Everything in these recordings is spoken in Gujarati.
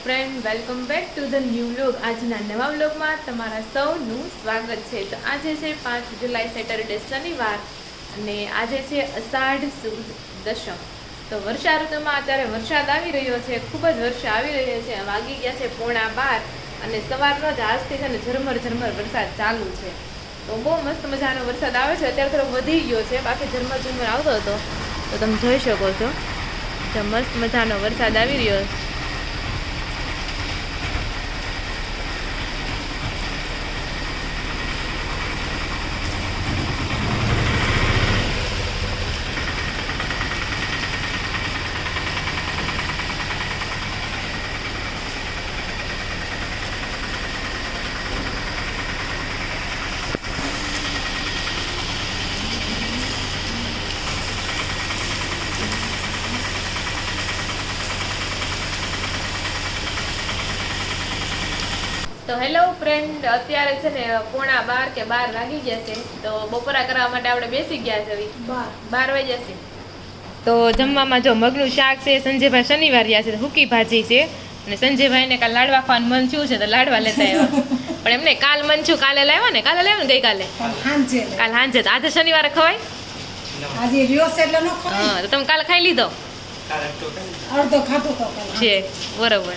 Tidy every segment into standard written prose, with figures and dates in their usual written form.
Friend, welcome back to the new vlog. આજના નવા વ્લોગમાં તમારા સૌનું સ્વાગત છે. તો આજે છે 5 જુલાઈ સેટરડે શનિવાર અને આજે છે અષાઢ સુદ દશમ. તો વર્ષા ઋતુમાં અત્યારે વરસાદ આવી રહ્યો છે, ખૂબ જ વર્ષા આવી રહ્યો છે. વાગી ગયા છે 11:15 અને સવારનો જ આજથી છે ને ઝરમર વરસાદ ચાલુ છે. તો બહુ મસ્ત મજાનો વરસાદ આવે છે. અત્યારે થોડો વધી ગયો છે, બાકી ઝરમર આવતો હતો. તો તમે જોઈ શકો છો કે મસ્ત મજાનો વરસાદ આવી રહ્યો છે. તો હેલો ફ્રેન્ડ, અત્યારે છે ને 11:15 કે 12 વાગી ગયા છે. તો બપોરા કરવા માટે આપણે બેસી ગયા છે. 12 વાગ્યા છે. તો જમવામાં જો મગનું શાક છે, સંજયભાઈ શનિવાર રહ્યા છે, હુકી ભાજી છે અને સંજયભાઈને કાલ લાડવા ખાવાનું મન થયું છે તો લાડવા લેતા આવ્યા. પણ એમને કાલ મન થયું, કાલે લાવ્યા ને ગઈકાલે કાલ સાંજે. તો આજે શનિવારે ખવાય? હા, તો તમે કાલે ખાઈ લીધો છે? બરોબર.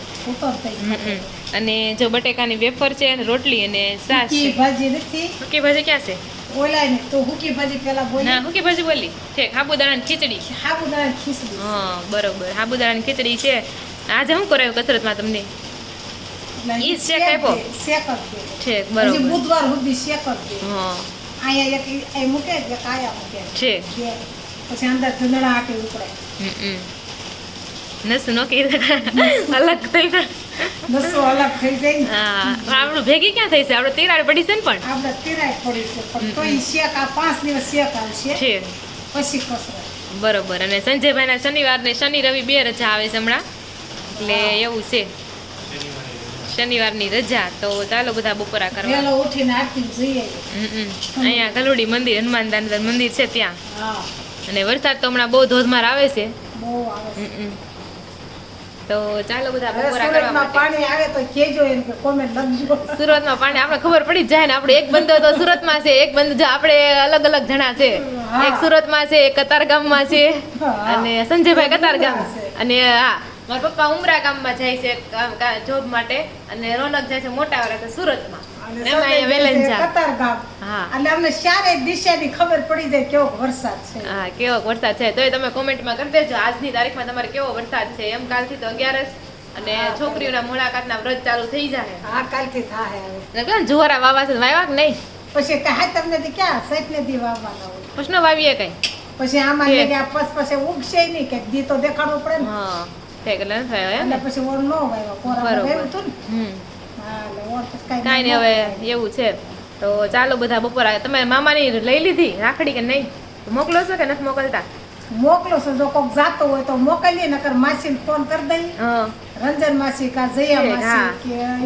અને જો બટેકાની વેફર છે અને રોટલી અને છાશ છે. હુકી ભાજી ક્યાં છે? હુકી ભાજી બોલી છે. સાબુદાણાની ખીચડી. હા, બરોબર. સાબુદાણાની ખીચડી છે. આજે શું કરાયું કસરતમાં તમને? ઈ શેક આપ્યો છે? બરોબર. બુધવાર સુધી શેક હા છે. પછી અંદર ધંધડા આટી ઉપડે. નસ નોકી અલગ થઈ જાય. નસો અલગ થઈ જાય. હા, આપણું ભેગી ક્યાં થઈ છે? આપણે તિરાડ પડી છે ને? પણ આપણે તિરાડ પડી છે, પણ તોય શેક આ 5 દિવસ શેક આવશે છે પછી કસરત. બરોબર. અને સંજયભાઈના શનિવાર ને શનિ રવિ 2 રજા આવે છે હમણાં, એટલે એવું છે શનિવારની રજા. તો ચાલો બધા બપોરા કરવા. વેલો ઉઠીને આરતી જઈએ. અહીંયા ગલુડી મંદિર, હનુમાન દાદા મંદિર છે ત્યાં. અને વરસાદ તો હમણાં બહુ ધોધમાર આવે છે. બહુ આવે. તો ચાલો બધા બપોરા કરવા માટે. પાણી આવે તો કેજો એમ કે કોમેન્ટ લખજો. સુરતમાં પાણી આપણે ખબર પડી જાય ને. આપણે એક બંદો તો સુરતમાં છે, એક બંદો જો આપણે અલગ અલગ જણા છે. એક સુરતમાં છે, એક કતારગામમાં છે અને સંજયભાઈ કતારગામ. અને હા, મારા પપ્પા ઉમરા ગામમાં જાય છે જોબ માટે અને રોનક જાય છે મોટાવાળા તો સુરતમાં. એમાં વેલંજા કતારગામ. હા, એટલે અમને ચારે દિશાની ખબર પડી જાય કેવો વરસાદ છે. હા, કેવો વરસાદ છે. તોય તમે કોમેન્ટમાં કરી દેજો આજની તારીખમાં તમારે કેવો વરસાદ છે. એમ કાલથી તો 11 અને છોકરીઓના મુલાકાતના વ્રત ચાલુ થઈ જાય. હા, કાલથી થાય. હવે જુવારા વાવા છે, વાવ્યા કે નહીં? પછી કાંઈ તમને ક્યાં સૈટને દી વાવવાના હોય. પછી ન વાવીએ કઈ. પછી આમાં પછી ઉગશે નહીં કે દી તો દેખાડવું પડે ને. હા, એટલે થાય ને. પછી ઓર નો વાવ્યા કોરા વાવ્યું હતું ને. કાંઈ નહીં, હવે એવું છે. તો ચાલો બધા બપોરા. તમે મામાની લઈ લીધી રાખડી કે નહીં? મોકલો છો કે નથી મોકલતા? મોકલો છો. જો કોક જાતો હોય તો મોકલીએ, નકર માસીને ફોન કરી દઈએ. રંજન માસી કા જયા માસી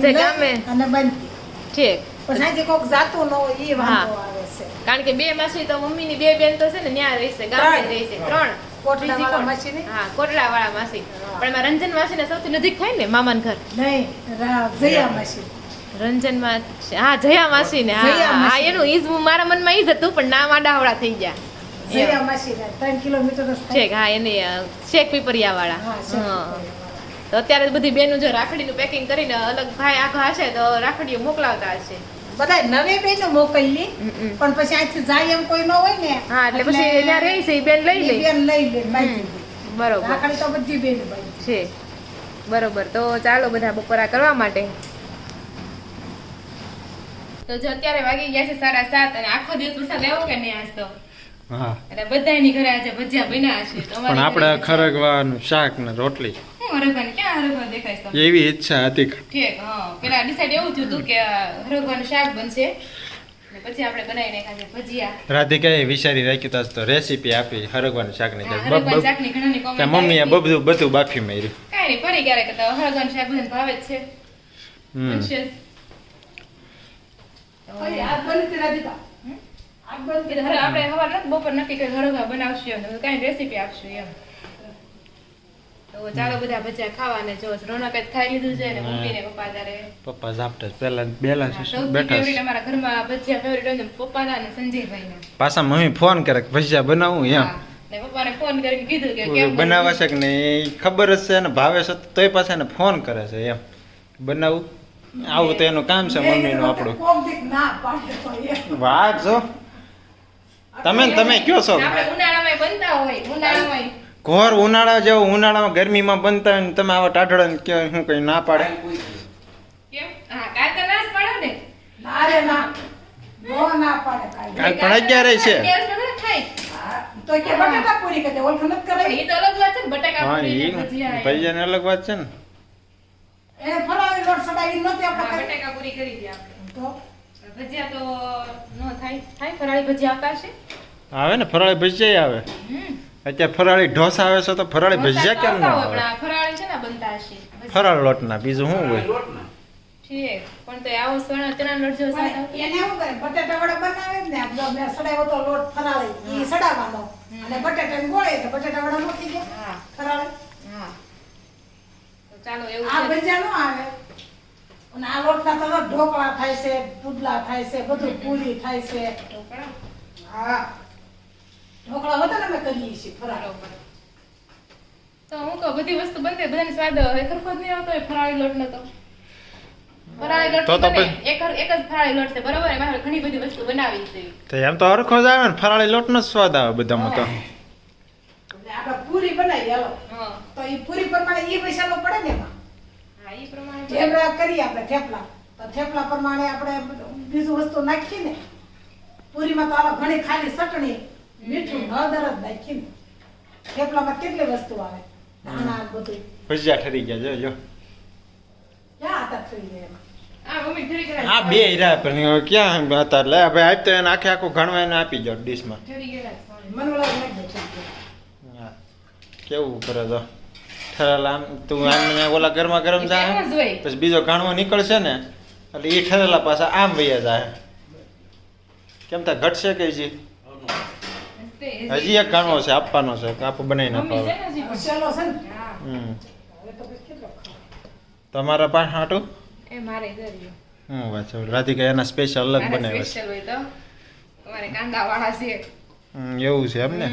કે ગામે અને બનતી ઠીક. પણ આજે કોક જાતો ન હોય એ વાંધો આવે છે. કારણ કે 2 માસી તો મમ્મીની 2 બેન તો છે ને ત્યાં રહેશે, ગામે રહેશે. 3 કોટડાવાળા માસી ને. હા, કોટડાવાળા માસી. પણ એમાં રંજન માસીને સૌથી નજીક થાય ને મામાન ઘર? નહીં, જયા માસી. રંજનમાં હા, જયા માસી ને. હા, એનું ઈજ મારા મનમાં ઈ જ હતું, પણ નામ આડાવડા થઈ ગયા. જયા માસી 3 કિલોમીટર છે. હા, એની શેખ પીપરિયા વાળા. હા, તો અત્યારે બધી બેનો જો રાખડીનું પેકિંગ કરીને અલગ ભાઈ આખા હશે તો રાખડીઓ મોકલાવતા હશે. બધા નવી બેનો મોકલી, પણ પછી અહીંથી જાય એમ કોઈ ન હોય ને. હા, એટલે પછી ત્યાં રહી છે બેન લઈ લે. બરોબર. રાખડી તો બધી બેન છે. બરોબર. તો ચાલો બધા બપોરા કરવા માટે. તો જો અત્યારે વાગી ગયા છે 7:30 અને આખો દિવસ વરસાદ આવ્યો કે નહીં આજ તો? હા, એટલે બધાની ઘરે આજે ભજીયા બન્યા છે. પણ આપણે ખરગવાનું શાક ને રોટલી. હરગવાનું ક્યાં હરગવાનું દેખાય તમને? એવી ઈચ્છા હતી. ઠીક. હા, પેલા ડિસાઈડ એવું થયું હતું કે હરગવાનું શાક બનશે ને પછી આપણે બનાવી નાખ્યા છે ભજીયા. રાધિકાએ વિચારી રાખ્યું તો રેસીપી આપી હરગવાનું શાકની. હરગવાનું શાકની ઘણાની કોમેન્ટ. મમ્મીએ બધું બાફી માર્યું. કાઈ નહીં, ફરી ક્યારેક તો હરગવાનું શાક બધાને ભાવે જ છે. આપણે હવાર બપોર નક્કી કરી હરગા બનાવશું, કઈ રેસીપી આપશું એમ. તો તો ચાલો બધા ભજીયા ખાવાને જો રોનક જ ખાઈ લીધું છે ને મમ્મી ને પપ્પા તારે પપ્પા ઝાપટા પહેલા બેલા છે સૌથી બેઠા ફેવરિટ છે. અમારા ઘરમાં ભજીયા ફેવરિટ હોય ને પપ્પાના અને સંજયભાઈના. પાછા મમ્મી ફોન કરે કે ભજીયા બનાવું એમ હા, ને પપ્પાને ફોન કરીને કીધું કે કેમ બનાવે છે કે નહીં ઈ ખબર જ છે ને ભાવે છે તોય પાછા એને ફોન કરે છે એમ બનાવું આવું તો એનું કામ છે મમ્મીનું આપણું. વાત જો તમે ને તમે કયો છો આપણે ઉનાળામાં બનતા હોય ઉનાળામાં ઘોર ઉનાળા જેવું ઉનાળામાં ગરમીમાં બનતા હોય ને તમે આવા ટાઢડા ને કયો શું કઈ ના પાડે. કેમ હા કાલ તો ના જ પાડો ને કાલ પણ 11 છે. તો કે બટાકા પૂરી કરે ઓલ ખનત કરે એ તો અલગ વાત છે ને બટાકા હા પૂરી ઈ ને ભજીયા ભજીયાની અલગ વાત છે ને. એ ફરાળી લોટ સડાવી નહોતી હા, આપણે બટાકા પૂરી કરી દે આપણે તો ભજીયા તો નો થાય ફરાળી ભજીયા આવતા છે. આવે ને ફરાળી ભજીયા આવે અત્યારે ફરાળી ઢોસા આવે છે તો ફરાળી ભજીયા કેમ ના આવે. ફરાળી છે ને બનતા હશે ફરાળ લોટના બીજું શું હોય છે પણ તો આવો ચણાનો લોટ જેવો સ્વાદ આવતો. એને શું કરે બટાટા વડા બનાવે ને આપણે મેં સડાવ્યો તો લોટ ફરાળી ઈ સડાવવાનો અને બટાટાને ગોળે તો બટાટા વડા નો થઈ ગયા હા ફરાળી હા તો ચાલો એવું આ છે. ભજીયા નો આવે અને આ લોટના તો ઢોકળા થાય છે પુડલા થાય છે બધું પૂરી થાય છે ઢોકળા હા ઢોકળા વધારે અમે કરીએ છીએ ફરાળી બરોબર. તો હું કહું બધી વસ્તુ બનતે બધાને સ્વાદ સરખો જ નહીં આવતો હોય ફરાળી લોટનો તો. ફરાળી લોટ તો તો બને એક જ ફરાળી લોટ છે બરોબર એમાં ઘણી બધી વસ્તુ બનાવી છે. તો એમ તો હરખો જ આવે ને ફરાળી લોટનો જ સ્વાદ આવે બધામાં તો. એટલે આપણે પૂરી બનાવી હાલો હા તો ઈ પૂરી પ્રમાણે ઈ મસાલો પડે ને એમાં હા ઈ પ્રમાણે જેમ કરીએ આપણે થેપલા તો થેપલા પ્રમાણે આપણે બીજું વસ્તુ નાખીએ ને પૂરીમાં તો આલો ઘણી ખાલી ચટણી મીઠું હળદર જ નાખીએ ને થેપલામાં કેટલી વસ્તુ આવે ધાણા બધું ભજીયા ઠરી ગયા જો ક્યાં હતા થઈ જાય એમાં આ મમ્મી ફરી કરે આ બે રહ્યા પણ ક્યાં હતા લે ભાઈ આપ તો એને આખે આખું ઘણવા એને આપી જાવ ડીશમાં. ફરી ગયા છે. મને ઓલા નાખી દે છે હા કેવું કરે તો ઠરેલા આમ તું આમ ને ઓલા ગરમા ગરમ એમ જાય જ હોય. પછી બીજો ઘણવો નીકળશે ને એટલે એ ઠરેલા પાછા આમ વૈયા જાય કેમ તા ઘટશે કે જી હજી એક ઘણવો છે આપવાનો છે કાપ બનાવી મમ્મી છે નાખો. ને હજી પણ. મસાલો છે ને હા હવે તો પછી કેટલો ખાવ તમારા પાસે હાટું એ મારે દરિયો હું વાત છે રાધિકા એના સ્પેશિયલ અલગ બનાવ્યા છે. સ્પેશિયલ હોય તો અમારે કાંદા વાળા છે. એવું છે એમ ને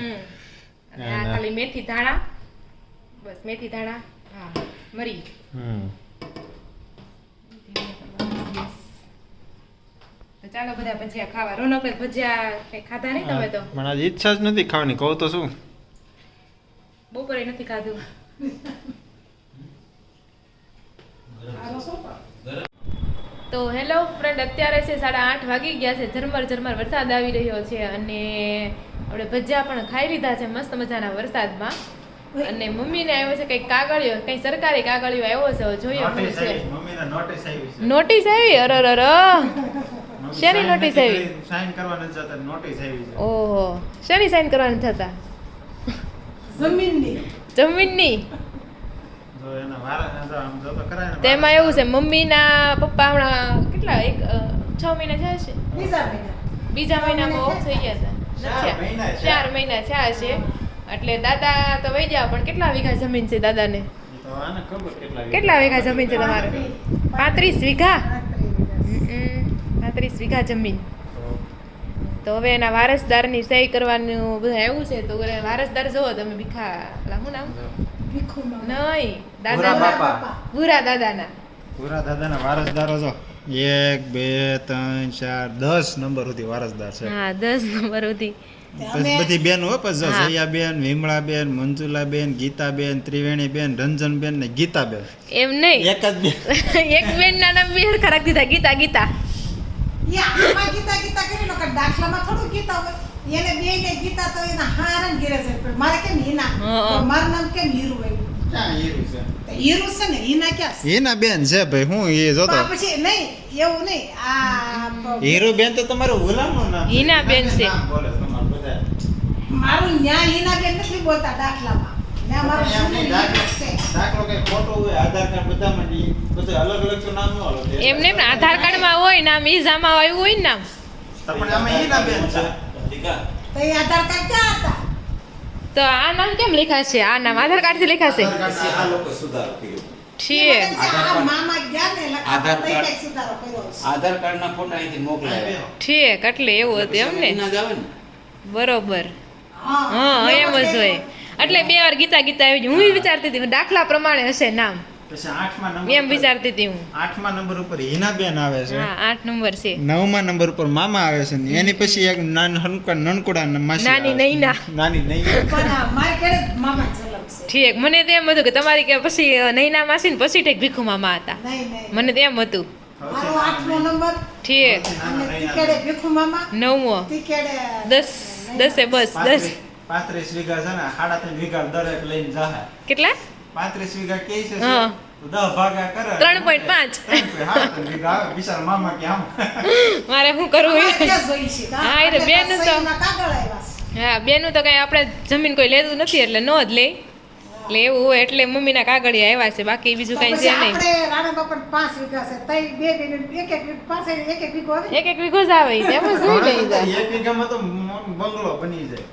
અને આ ખાલી મેથી ધાણા બસ મેથી ધાણા હા મરી તો ચાલો બધા ભજીયા ખાવા રોનક ભજીયા કઈ ખાધા નહીં તમે તો મને આજ ઈચ્છા જ નથી ખાવાની કહું તો શું. બપોરે નથી ખાધું. આનો શું પણ તો હેલો ફ્રેન્ડ અત્યારે છે 8:30 વાગી ગયા છે ઝરમર વરસાદ આવી રહ્યો છે અને આપણે ભજીયા પણ ખાઈ લીધા છે મસ્ત મજાના વરસાદમાં અને મમ્મીને આવ્યો છે કંઈક કાગળિયો કંઈ સરકારી કાગળિયો આવ્યો છે હવે જોઈએ શું છે. નોટિસ આવી અરર શેની નોટિસ આવી સાઈન કરવા નથી જતા નોટિસ આવી છે. ઓહો શેની સાઈન કરવાની થતા જમીનની જમીનની જો એના વારા જો આમ જો તો કરાય ને તેમાં એવું છે મમ્મીના પપ્પા હમણાં કેટલા 6 મહિના થયા છે બીજા મહિના બીજા મહિનામાં ઓફ થઈ ગયા હતા 4 મહિના છે. 4 મહિના થયા છે એટલે દાદા તો વહી ગયા પણ કેટલા વીઘા જમીન છે દાદાને એ તો આને ખબર કેટલા વીઘા જમીન છે તમારે 35 વીઘા 35 વીઘા જમીન તો હવે એના વારસદારની સહી કરવાનું બધું આવ્યું છે તો વારસદાર જોવો તમે ભીખા શું નામ ભીખુનો નહીં ભૂરા દાદા બાપા. ભૂરા દાદાના પૂરા દાદાના વારસદારો જો 1 2 3 4 10 નંબર સુધી વારસદાર છે. હા 10 નંબર સુધી પછી બધી બેન હો પછી જો હા. જયાબેન વિમળાબેન મંજુલાબેન ગીતાબેન ત્રિવેણીબેન રંજનબેન ને ગીતાબેન એમ નહીં એક જ બેન એક બેન ના નામ બે હરખા રાખી દીધા ગીતા ગીતા આમાં ગીતા ગીતા કરી લો કે દાખલામાં થોડું ગીતા હોય એને બે ને ગીતા તો એના હારણ ગીરે છે પણ મારે કેમ હીના હા. તો મારું નામ કેમ હીરું હોય ક્યાં હીરું છે તો હીરું છે ને હીના ક્યાં છે હીના બેન છે ભાઈ હું એ તો જોતો આ પછી નહીં એવું નહીં આ હીરુ બેન તો તમારું ગુલામનું નામ હીના બેન છે. નામ બોલે તમારું બધા મારું ન્યા હીના બેન નથી બોલતા દાખલામાં ન્યા મારું એમ નહીં, હીના દાખલો છે દાખલો કઈ ખોટો હોય આધાર કાર્ડ બધામાં ઈ બધું અલગ અલગ તો નામ ન અલગ એમ નહીં પણ આધાર કાર્ડમાં હોય નામ ઈઝામાં આવ્યું હોય ને નામ પણ આમાં હીના બેન છે તો એ આધાર કાર્ડ ક્યાં હતા તો આ નામ કેમ લખાશે? આ નામ આધાર કાર્ડ થી લખાશે? પછી આ લોકો સુધારો કર્યો. ઠીક આ મામા ગયા ને લખા આધાર તઈ કાર્ડ. કઈક સુધારો કર્યો હશે. આધાર કાર્ડના ફોટા અહીંથી મોકલાવ્યા. ઠીક એટલે એવું હતું એમ ને? મહિના જ આવે ને. બરોબર હા હા એમ જ હોય. એટલે 2 વાર ગીતા ગીતા આવી ગઈ. હું વિચારતી હતી દાખલા પ્રમાણે હશે નામ, પછી 8મા નંબર એમ વિચારતી હતી હું. 8મા નંબર ઉપર હિનાબેન આવે છે. હા 8 નંબર છે. 9મા નંબર ઉપર મામા આવે છે ને એની પછી એક નનકુડા માસી નાની આવે છે. નૈના. નાની નૈના. પણ આ મારે કેડે મામા ઝલક છે. ઠીક મને તો એમ હતું કે તમારી કે પછી નૈના માસી ને પછી ઠેક ભીખુ મામા હતા. નહીં નહીં મને તો એમ હતું. મારો 8મો નંબર ઠીક અને તીકેડે ભીખુ મામા 9મો તીકેડે 10 બસ 10 35 વીઘા છે ને 3.5 વીઘા દરેક લઈને જાહે. કેટલા? 35 વીઘા કે છે હા. 10 ભાગા કરે 3.5 3.5 વીઘા આવે બિચારા મામા કે આમ મારે શું કરવું અમારે એ? ત્યાં જોઈ છે હા, એ તો બેન તો- સહીના કાગળ આવ્યા છે. હા બેનું તો કઈ આપણે જમીન કોઈ લેતું નથી એટલે નો જ લે. એટલે એવું હોય એટલે મમ્મીના કાગળિયા આવ્યા છે, બાકી બીજું કઈ પછી છે નહીં. આપણે રાણા બાપા 5 વીઘા છે તઈ બે બેન એક પાસે એક વીઘો આવે એક વીઘો જ આવે તેમાં જોઈ લઈ જાય. 1 વીઘામાં તો બંગલો બની જાય.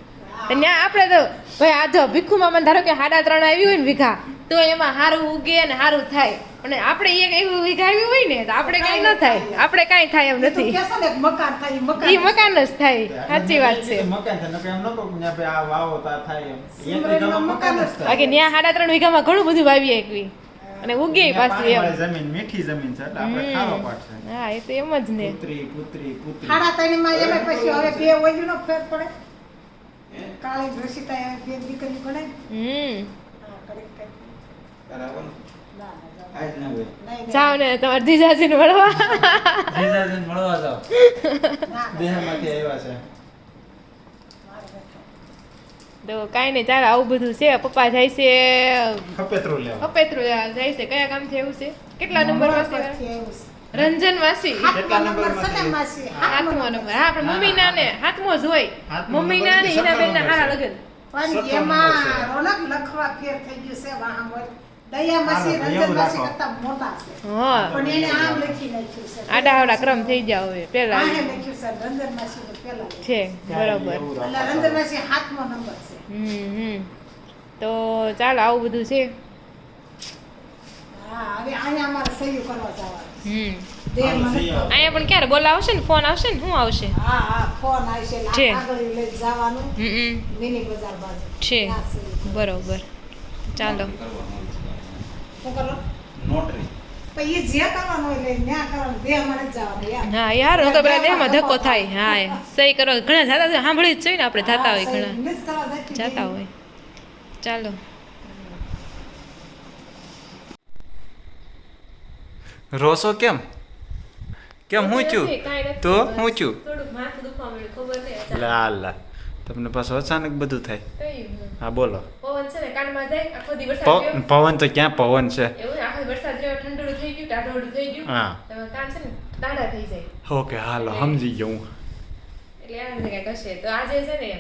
ત્યાં આપણે તો ભાઈ આ જો ભીખુ મામા ધારો કે 3.5 આવી હોય ને વીઘા તો એમાં સારું ઉગે અને સારું થાય, અને આપણે એક એવું વીઘા આવી હોય ને તો આપણે કઈ ન થાય, આપણે કઈ થાય એમ તો નથી. કેસો ને મકાન થાય ઈ મકાન જ થાય. સાચી વાત છે. મકાન થાય નકર એમ ન કહું કે ન્યા ભાઈ આ વાવો તા થાય એમ. 1 સિમરનમાં વીઘામાં મકાન જ થાય. બાકી ત્યાં 3.5 વીઘામાં ઘણું બધું વાવીએ એકવી અને ઉગે ન્યા પાછું એમ. પાણીવાળી જમીન મીઠી જમીન છે એટલે આપણે ખારો પાડશે. હા એ તો એમ જ ને. પુત્રી ખાડા તઈમાં એમાં પછી હવે બે ઓલીનો ફેર પડે. કાળી રસીતા બે દીકરી પડે. હા કરેક્ટ કરેક્ટ. બરાબર. ના ના આજ ના હોય. નહીં જાઓ ને તમારા જીજાજીને મળવા. જીજાજીને મળવા જાવ. ના દેહમાંથી આવ્યા છે. તો કાંઈ નહીં ચાલો આવું બધું છે. પપ્પા જાય છે ખપેતરું લેવા. કપેતરું જાય છે. કયા ગામથી એવું છે? કેટલા નંબર વાસી રંજન વાસી? કેટલા નંબરમાં છે? માસી 7મો નંબર. હા આપણે મમ્મીના ને 7મો જ હોય. સાતમો મમ્મીના ને નંબર એના બેનના છે. હારા લગન. પણ સત્તર એમાં નંબર છે. રોનક લખવા ફેર થઈ ગયું છે વાહમ હોય. દયા માસી હાલો, રંજન એવું માસી રાખો. કરતા મોટા છે હા પણ એને આમ લખી નાખ્યું છે આડા આવડા ક્રમ થઈ જાવ હવે પેલા આહે લખ્યું છે રંજન માસી નું પેલા લખ્યું. છે બરોબર. એવું એટલે રાખો. રંજન માસી 7મો નંબર છે તો ચાલો આવું બધું છે. હા હવે અહીંયા અમારે સહી કરવા જવાનું દેહ હાલો, મને સહી આવો. અહીંયા પણ ક્યારે બોલાવશે ને? ફોન આવશે ને? શું આવશે? હા હા ફોન આવશે એટલે છે. આગળ લઈ જવાનું હમ મિની બજાર બાજુ છે ત્યાં સહી. બરોબર. ચાલો કરવાનું છે. શું કરો નોટરી. પણ એ જે કરવાનું હોય એટલે ન્યા કરવાનું દેહ મને જ જવાનું યાર હા યાર હું તો પેલા દેહમાં ધક્કો થાય. હા એ સહી કરો. ઘણા જાતા હોય, સાંભળી જ જોઈએ ને આપણે જાતા હોય ઘણા મિસ કરવા જાય જાતા હોય. ચાલો રોસો કેમ કેમ હું છું તો હું છું થોડુંક માથું દુખવા મળ્યું ખબર નહીં. લા લા તમને પાછું અચાનક બધું થાય. હા બોલો. પવન છે ને કાનમાં જાય આખો દી વરસાદ રહ્યો. પવન તો ક્યાં પવન છે. એવું ને, આખો દી વરસાદ રહ્યો ઠંડુ થઈ ગયું ટાઢોળું થઈ ગયું. હા તમે કાન છે ને ટાઢા થઈ જાય ઓકે હાલો સમજી ગયો હું. એટલે આ રીતે કઈક હશે. તો આજે છે ને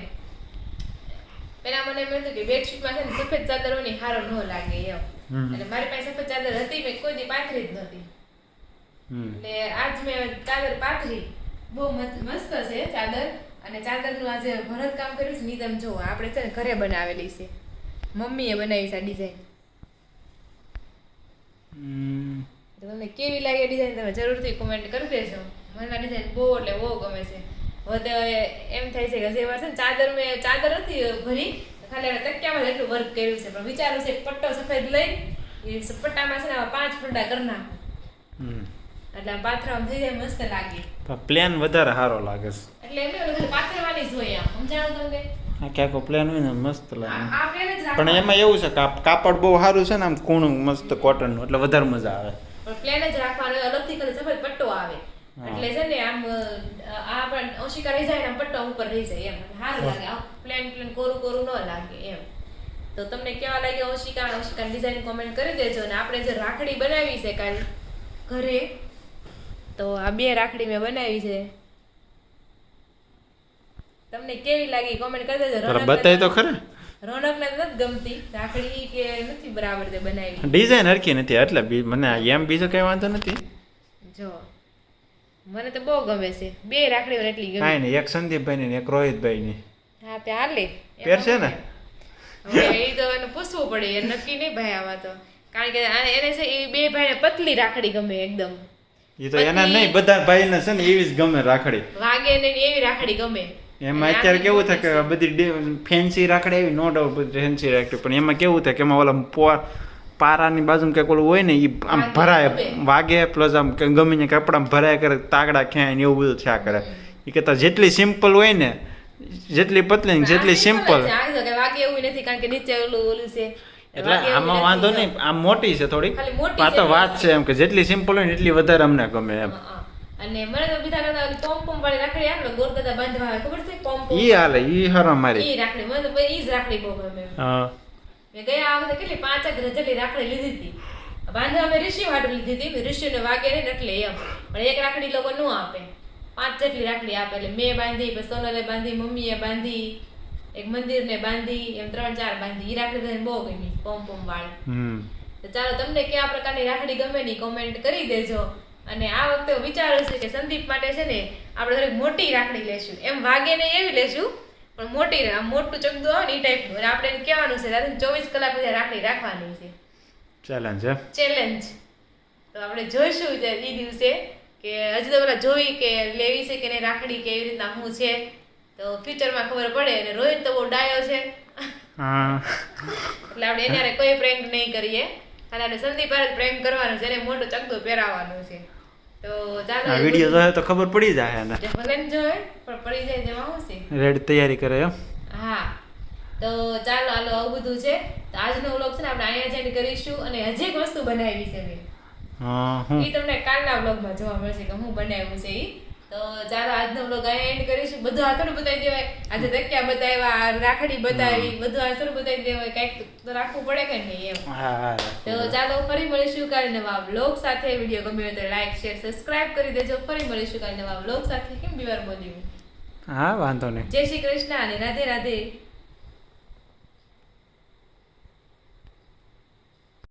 પેલા મને એમ હતું કે બેડશીટમાં છે ને સફેદ ચાદર હોય ને હારો ન લાગે એમ. હમ. એટલે મારી પાસે સફેદ ચાદર હતી મેં કોઈ દી પાથરી જ નથી. હમ. એટલે આજ મેં ચાદર પાથરી. બહુ મસ્ત છે ચાદર. અને ચાદરનું આજે ભરત કામ કર્યું છે. ની તમે જુઓ આપણે છે ને ઘરે બનાવેલી છે. મમ્મીએ બનાવી છે આ ડિઝાઇન. હમ. તો તમને કેવી લાગે ડિઝાઇન તમે જરૂરથી કોમેન્ટ કરી દેજો. મને આ ડિઝાઇન બહુ એટલે બહુ ગમે છે. હવે તો એમ થાય છે કે જે વાર છે ને ચાદર નથી ભરી, ખાલી હવે તકિયામાં જ એટલું વર્ક કર્યું છે. પણ વિચારું છે એક પટ્ટો સફેદ લઈ એ પટ્ટામાં છે ને આવા 5 ફંડા કરી નાખું હમ. એટલે આમ પાથરામાં થઈ જાય મસ્ત લાગે. પ્લેન વધારે સારો લાગે છે. એટલે એમ નહીં પાથરવાની જ હોય આમ સમજાણું તમને. આ ક્યાંક પ્લેન હોય ને મસ્ત લાગે. આ પ્લેન જ પણ રાખવાનું. એમાં એવું છે કે કાપડ બહુ સારું છે ને આમ કૂણું મસ્ત કોટનનું એટલે વધારે મજા આવે. પણ પ્લેન જ રાખવાનું હોય. અલગથી ખાલી સફેદ પટ્ટો આવે હા. એટલે છે ને આમ આ પણ ઓશિકા રહી જાય ને આમ પટ્ટો ઉપર રહી જાય એમ સારું લાગે. આ પ્લેન કોરું ન લાગે એમ. તો તમને કેવા લાગે ઓશિકા ડિઝાઇન કોમેન્ટ કરી દેજો. અને આપણે જે રાખડી બનાવી છે કાલ ઘરે, તો આ 2 રાખડી મેં બનાવી છે. તમને કેવી લાગી કોમેન્ટ કરી દેજો. તારે બતાય તો ખરે. રોનકને નથી ગમતી રાખડી કે નથી બરાબર તે બનાવી. ડિઝાઇન હરખી નથી એટલે મને એમ બીજો કઈ વાંધો નથી. જો મને તો બહુ ગમે છે. 2 રાખડીઓ એટલી ગમે. કાંઈ નહીં એક સંદીપભાઈ ની ને એક રોહિતભાઈ ની હા તે હાલે. પહેરશે ને? હવે એ તો એને પૂછવું પડે એ નક્કી નહીં ભાઈ આવા તો કારણ કે એને છે એ બે ભાઈને પતલી રાખડી ગમે એકદમ એ તો એના નહીં બધા ભાઈને છે ને એવી જ ગમે રાખડી વાગે ને એવી રાખડી ગમે એમાં અત્યારે કેવું થાય કે બધી ફેન્સી રાખડી આવી નો ડાઉટ બધી ફેન્સી રાખડી પણ એમાં કેવું થાય કે એમાં ઓલા પારાની બાજુમાં કંઈક ઓલું હોય ને એ આમ ભરાય વાગે પ્લસ આમ ગમે ને કપડામાં ભરાય કરે તાગડા ખેંચ ને એવું બધું થયા કરે એ કરતા જેટલી સિમ્પલ હોય ને જેટલી પતલી ને જેટલી સિમ્પલ વાગે એવું નથી કારણ કે નીચે ઓલું છે એટલે આમાં વાંધો નહીં આમ મોટી છે થોડી ખાલી મોટી આ તો વાત છે એમ કે જેટલી સિમ્પલ હોય ને એટલી વધારે અમને ગમે એમ અને મને તો બીજા કરતા ઓલી પોમ વાળી રાખડી આવે ને ગોરદાદા બાંધવા આવે ખબર છે પોમ ઈ હાલે ઈ હરામ મારી ઈ રાખડી મને તો ઈ જ રાખડી બહુ ગમે હા મેં ગયા વખતે કેટલી 5 જેટલી રાખડી લીધી હતી બાંધવા મેં ઋષિ વાટું લીધી હતી ઋષિને વાગે ને એટલે એમ પણ એક રાખડી લોકો ન આપે 5 જેટલી રાખડી આપે એટલે મેં બાંધી પછી સોનલે બાંધી મમ્મીએ બાંધી એક મંદિરને બાંધી એમ 3-4 બાંધી ઈ રાખડી બધાને બહુ ગમી પોમ વાળી તો ચાલો તમને કયા પ્રકારની રાખડી ગમે ની કોમેન્ટ કરી દેજો અને આ વખતે વિચારું છું કે સંદીપ માટે છે ને આપણે થોડીક મોટી રાખડી લેશું એમ વાગે ને એવી લેશું પણ મોટી મોટું ચકદું આવે ને એ ટાઈપનું અને આપણે એને કહેવાનું છે દાદા 24 કલાક સુધી રાખડી રાખવાની છે ચેલેન્જ તો આપણે જોઈશું એ દિવસે કે હજી તો પેલા જોઈ કે લેવી છે કે નહીં રાખડી કે એવી રીતના શું છે તો ફ્યુચરમાં ખબર પડે અને રોહિત તો બહુ ડાયો છે એટલે આપણે એને કોઈ પ્રેન્ક નહીં કરીએ ખાલી આપણે સંદીપ પર જ પ્રેન્ક કરવાનું છે એને મોટું ચકદું પહેરાવવાનું છે તો ચાલો આ વિડિયો જોયો તો ખબર પડી જાય ને ભલે ને જોવે પણ પડી જાય જેમાં શું છે રેડ તૈયારી કરે એમ હા તો ચાલો હાલો આવું બધું છે તો આજનો વ્લોગ છે ને આપણે અહીંયા જ એન્ડ કરીશું અને હજી એક વસ્તુ બનાવી છે મેં એ તમને કાલના વ્લોગમાં જોવા મળશે કે હું બનાવ્યું છે એ તો ચાલો આજનો વ્લોગ અહીંયા એન્ડ કરીશું બધું આથોડું બતાવી દેવાય આજે તકિયા બતાવ્યા રાખડી બતાવી બધું આથોડું બતાવી દેવાય કંઈક તો રાખવું પડે કે નહીં એમ તો ચાલો ફરી મળીશું કાલે નવા વ્લોગ સાથે વિડીયો ગમ્યો હોય તો લાઈક શેર સબસ્ક્રાઇબ કરી દેજો ફરી મળીશું કાલે નવા વ્લોગ સાથે કેમ બીવાર બોલ્યું હા વાંધો નહીં જય શ્રી કૃષ્ણ અને રાધે રાધે